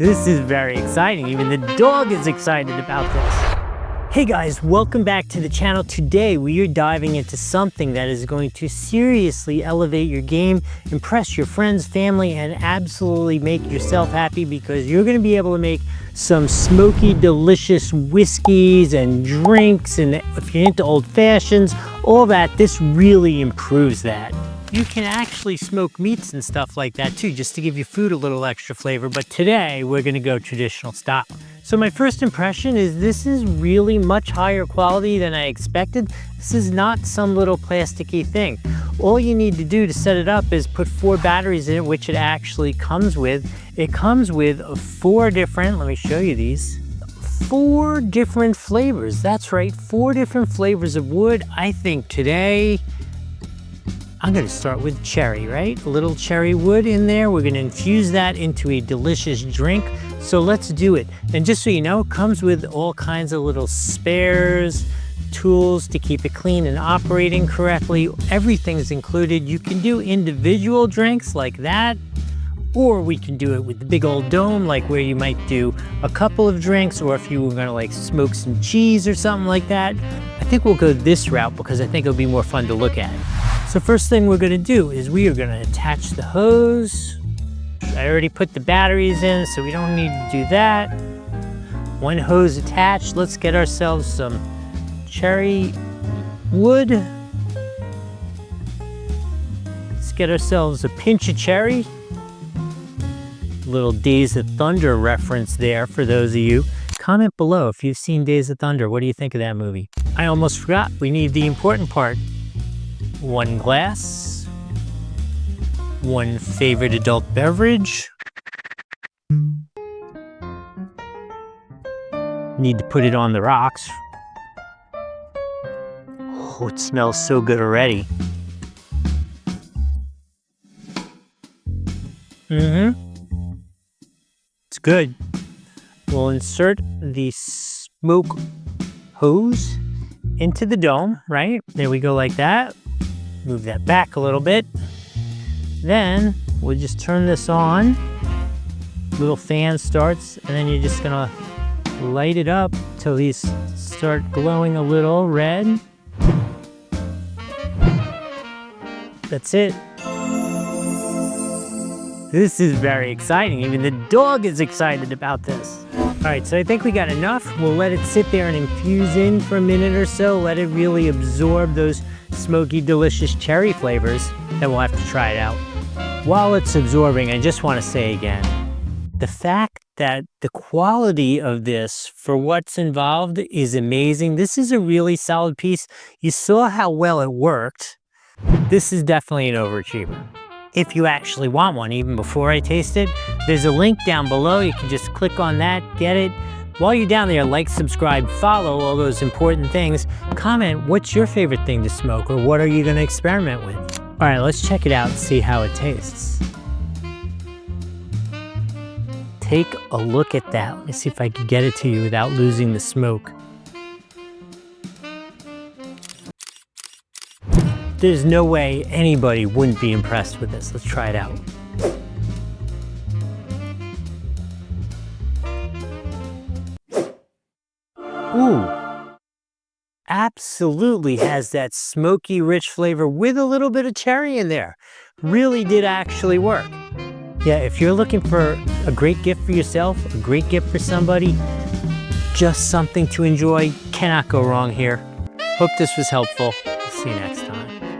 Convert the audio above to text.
This is very exciting. Even the dog is excited about this. Hey guys, welcome back to the channel. Today we are diving into something that is going to seriously elevate your game, impress your friends, family, and absolutely make yourself happy, because you're going to be able to make some smoky, delicious whiskeys and drinks, and if you're into old fashions, all that, this really improves that. You can actually smoke meats and stuff like that too, just to give your food a little extra flavor, but today we're going to go traditional style. So my first impression is this is really much higher quality than I expected. This is not some little plasticky thing. All you need to do to set it up is put 4 batteries in it, which it actually comes with. It comes with 4 different, let me show you these, 4 different flavors. That's right, 4 different flavors of wood. I think today I'm going to start with cherry, right? A little cherry wood in there. We're going to infuse that into a delicious drink. So let's do it. And just so you know, it comes with all kinds of little spares, tools to keep it clean and operating correctly. Everything's included. You can do individual drinks like that, or we can do it with the big old dome, like where you might do a couple of drinks, or if you were going to like smoke some cheese or something like that. I think we'll go this route because I think it'll be more fun to look at. So first thing we're going to do is we are going to attach the hose. I already put the batteries in, so we don't need to do that. 1 hose attached. Let's get ourselves some cherry wood. Let's get ourselves a pinch of cherry. Little Days of Thunder reference there for those of you. Comment below if you've seen Days of Thunder. What do you think of that movie? I almost forgot. We need the important part. 1 glass, 1 favorite adult beverage. Need to put it on the rocks. Oh, it smells so good already. It's good. We'll insert the smoke hose into the dome, right? There we go, like that. Move that back a little bit. Then we'll just turn this on. Little fan starts, and then you're just gonna light it up till these start glowing a little red. That's it. This is very exciting. Even the dog is excited about this. All right, so I think we got enough. We'll let it sit there and infuse in for a minute or so. Let it really absorb those smoky, delicious cherry flavors. Then we'll have to try it out. While it's absorbing, I just want to say again, the fact that the quality of this for what's involved is amazing. This is a really solid piece. You saw how well it worked. This is definitely an overachiever. If you actually want one, even before I taste it, there's a link down below. You can just click on that, get it. While you're down there, like, subscribe, follow, all those important things. Comment, what's your favorite thing to smoke, or what are you going to experiment with? All right, let's check it out and see how it tastes. Take a look at that. Let me see if I can get it to you without losing the smoke. There's no way anybody wouldn't be impressed with this. Let's try it out. Ooh, absolutely has that smoky, rich flavor with a little bit of cherry in there. Really did actually work. Yeah, if you're looking for a great gift for yourself, a great gift for somebody, just something to enjoy, cannot go wrong here. Hope this was helpful. See you next time.